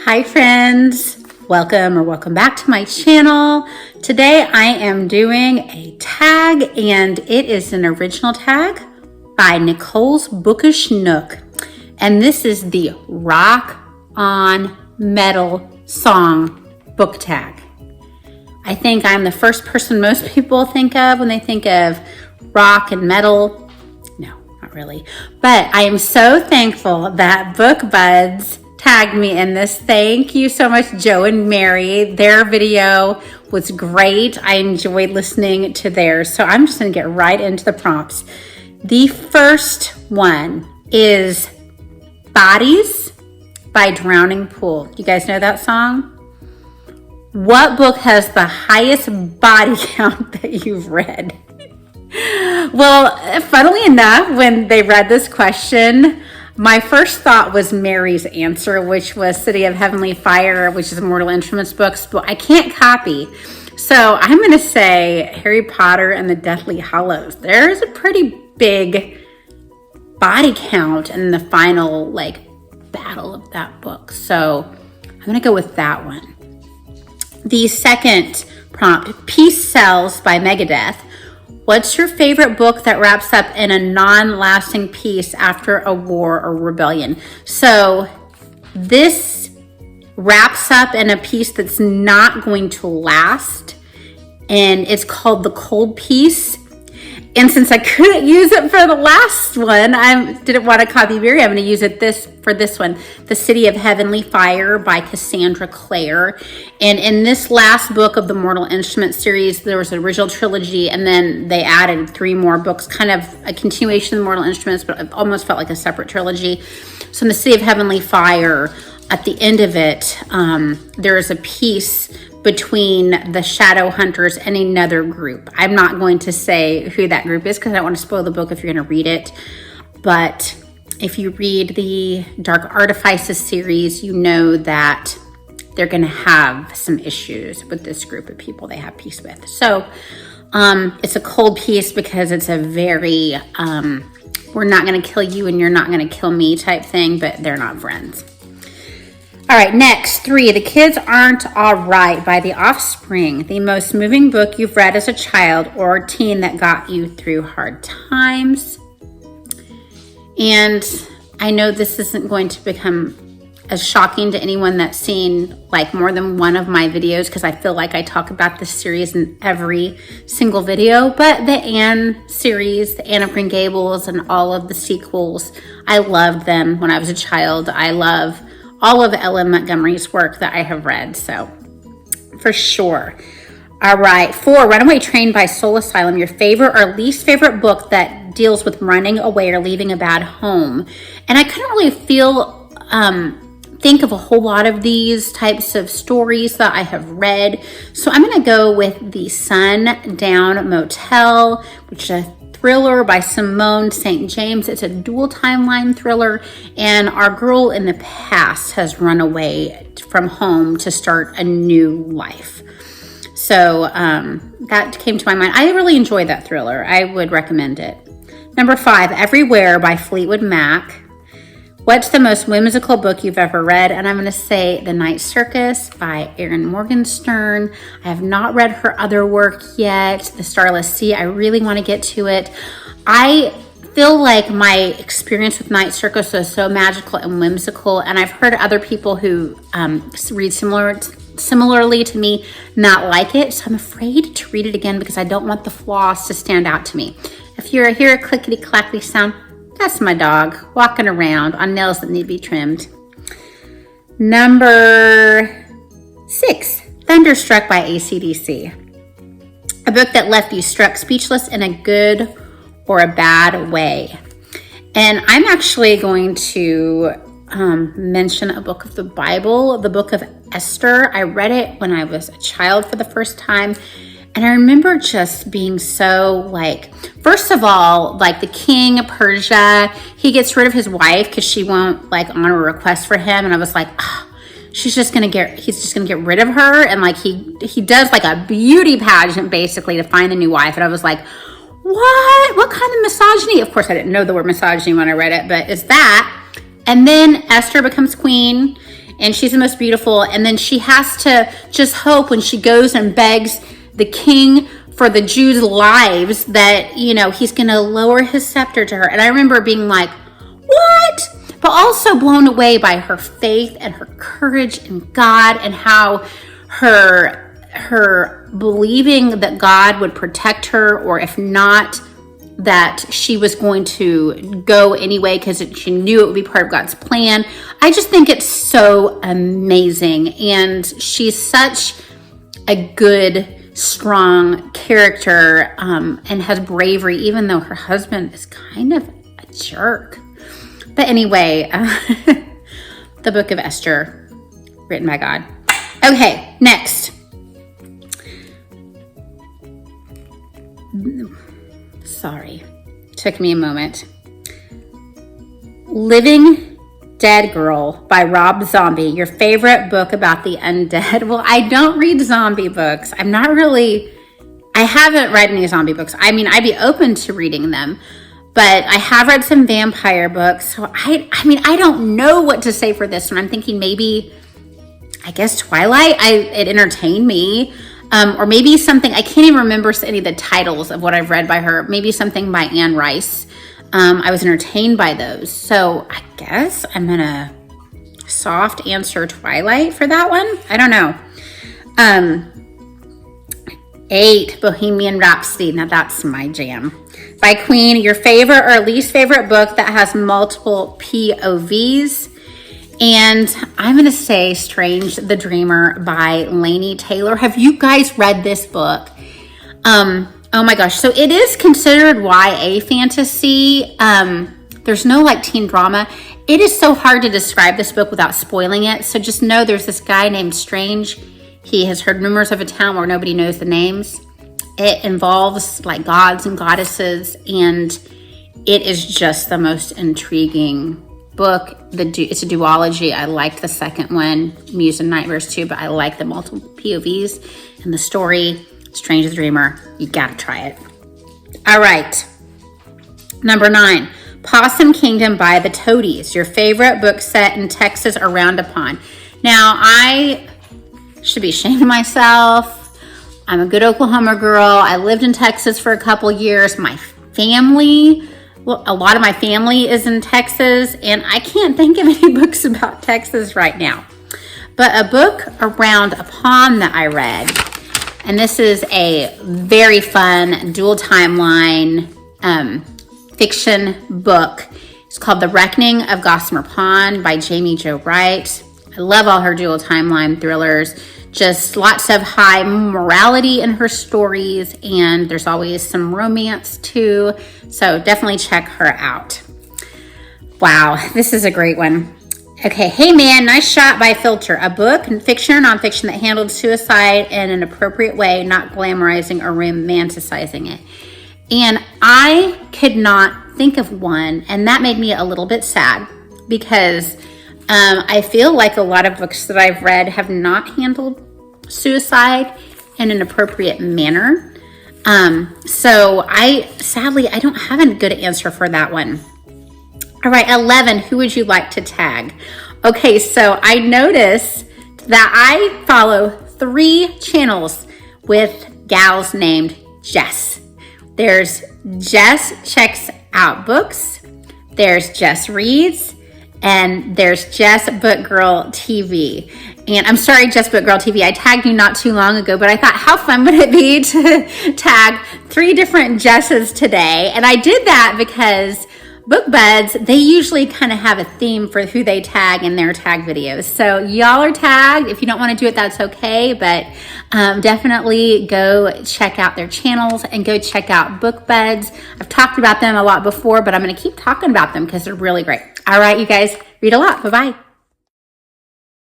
Hi friends, welcome back to my channel. Today I am doing a tag and it is an original tag by Nicole's Bookish Nook. And this is the Rock on Metal Song book tag. I think I'm the first person most people think of when they think of rock and metal. No, not really. But I am so thankful that BookBuds tagged me in this. Thank you so much, Joe and Mary. Their video was great. I enjoyed listening to theirs. So I'm just going to get right into the prompts. The first one is Bodies by Drowning Pool. You guys know that song? What book has the highest body count that you've read? Well, funnily enough, when they read this question, my first thought was Mary's answer, which was City of Heavenly Fire, which is Mortal Instruments books, but I can't copy. So I'm going to say Harry Potter and the Deathly Hallows. There's a pretty big body count in the final battle of that book. So I'm going to go with that one. The second prompt, Peace Sells by Megadeth. What's your favorite book that wraps up in a non-lasting peace after a war or rebellion? So this wraps up in a piece that's not going to last, and it's called The Cold Peace. And since I couldn't use it for the last one, I didn't want to copy Mary. I'm going to use it for this one, The City of Heavenly Fire by Cassandra Clare. And in this last book of the Mortal Instruments series, there was an original trilogy, and then they added 3 more books, kind of a continuation of the Mortal Instruments, but it almost felt like a separate trilogy. So in The City of Heavenly Fire, at the end of it, there is a piece between the Shadow Hunters and another group. I'm not going to say who that group is because I don't want to spoil the book if you're going to read it. But if you read the Dark Artifices series, you know that they're going to have some issues with this group of people they have peace with. So it's a cold peace because it's a very, we're not going to kill you and you're not going to kill me type thing, but they're not friends. All right, next, 3, The Kids Aren't All Right by The Offspring, the most moving book you've read as a child or teen that got you through hard times. And I know this isn't going to become as shocking to anyone that's seen more than one of my videos, because I feel like I talk about this series in every single video, but the Anne series, the Anne of Green Gables, and all of the sequels, I loved them when I was a child. I love all of Ellen Montgomery's work that I have read, so for sure. All right, 4, Runaway Train by Soul Asylum, your favorite or least favorite book that deals with running away or leaving a bad home. And I couldn't really think of a whole lot of these types of stories that I have read. So I'm gonna go with The Sundown Motel, which is a thriller by Simone St. James. It's a dual timeline thriller, and our girl in the past has run away from home to start a new life. So that came to my mind. I really enjoyed that thriller. I would recommend it. Number 5, Everywhere by Fleetwood Mac. What's the most whimsical book you've ever read? And I'm going to say The Night Circus by Erin Morgenstern. I have not read her other work yet. The Starless Sea, I really want to get to it. I feel like my experience with Night Circus was so magical and whimsical, and I've heard other people who read similarly to me not like it, so I'm afraid to read it again because I don't want the flaws to stand out to me. If you hear a clickety-clackety sound, that's my dog walking around on nails that need to be trimmed. Number 6, Thunderstruck by ACDC. A book that left you struck speechless in a good or a bad way. And I'm actually going to mention a book of the Bible, the book of Esther. I read it when I was a child for the first time. And I remember just being so first of all, the king of Persia, he gets rid of his wife because she won't honor a request for him. And I was like, he's just gonna get rid of her. And he does a beauty pageant basically to find a new wife. And I was like, what kind of misogyny? Of course, I didn't know the word misogyny when I read it, but it's that. And then Esther becomes queen, and she's the most beautiful. And then she has to just hope when she goes and begs the king for the Jews' lives that, you know, he's going to lower his scepter to her. And I remember being like, what? But also blown away by her faith and her courage in God, and how her believing that God would protect her, or if not, that she was going to go anyway because she knew it would be part of God's plan. I just think it's so amazing. And she's such a good, strong character, and has bravery, even though her husband is kind of a jerk. But anyway, the Book of Esther, written by God. Okay, next. Sorry, took me a moment. Living Dead Girl by Rob Zombie, your favorite book about the undead. Well, I don't read zombie books. I haven't read any zombie books. I mean, I'd be open to reading them, but I have read some vampire books. So I don't know what to say for this one. I'm thinking maybe, I guess Twilight. It entertained me. Or maybe something, I can't even remember any of the titles of what I've read by her. Maybe something by Anne Rice. I was entertained by those. So I guess I'm going to soft answer Twilight for that one. I don't know. 8, Bohemian Rhapsody. Now that's my jam. By Queen, your favorite or least favorite book that has multiple POVs. And I'm going to say Strange the Dreamer by Laini Taylor. Have you guys read this book? Oh my gosh. So it is considered YA fantasy. There's no like teen drama. It is so hard to describe this book without spoiling it. So just know there's this guy named Strange. He has heard rumors of a town where nobody knows the names. It involves like gods and goddesses, and it is just the most intriguing book. It's a duology. I liked the second one, Muse and Nightmares too, but I like the multiple POVs and the story. Strange the Dreamer. You gotta try it. All right. Number 9, Possum Kingdom by the Toadies, your favorite book set in Texas or Round Upon. Now, I should be ashamed of myself. I'm a good Oklahoma girl. I lived in Texas for a couple years. My family, well, a lot of my family is in Texas, and I can't think of any books about Texas right now. But a book around upon that I read, and this is a very fun dual timeline fiction book. It's called The Reckoning of Gossamer Pond by Jamie Jo Wright. I love all her dual timeline thrillers. Just lots of high morality in her stories, and there's always some romance too. So definitely check her out. Wow, this is a great one. Okay, Hey Man, Nice Shot by Filter, a book, fiction or nonfiction that handled suicide in an appropriate way, not glamorizing or romanticizing it. And I could not think of one, and that made me a little bit sad because I feel like a lot of books that I've read have not handled suicide in an appropriate manner. So sadly, I don't have a good answer for that one. All right, 11, who would you like to tag? Okay, so I noticed that I follow 3 channels with gals named Jess. There's Jess Checks Out Books, there's Jess Reads, and there's Jess Book Girl TV. And I'm sorry, Jess Book Girl TV, I tagged you not too long ago, but I thought how fun would it be to tag 3 different Jesses today? And I did that because BookBuds, they usually kind of have a theme for who they tag in their tag videos. So y'all are tagged. If you don't want to do it, that's okay. But definitely go check out their channels and go check out BookBuds. I've talked about them a lot before, but I'm going to keep talking about them because they're really great. All right, you guys, read a lot. Bye-bye.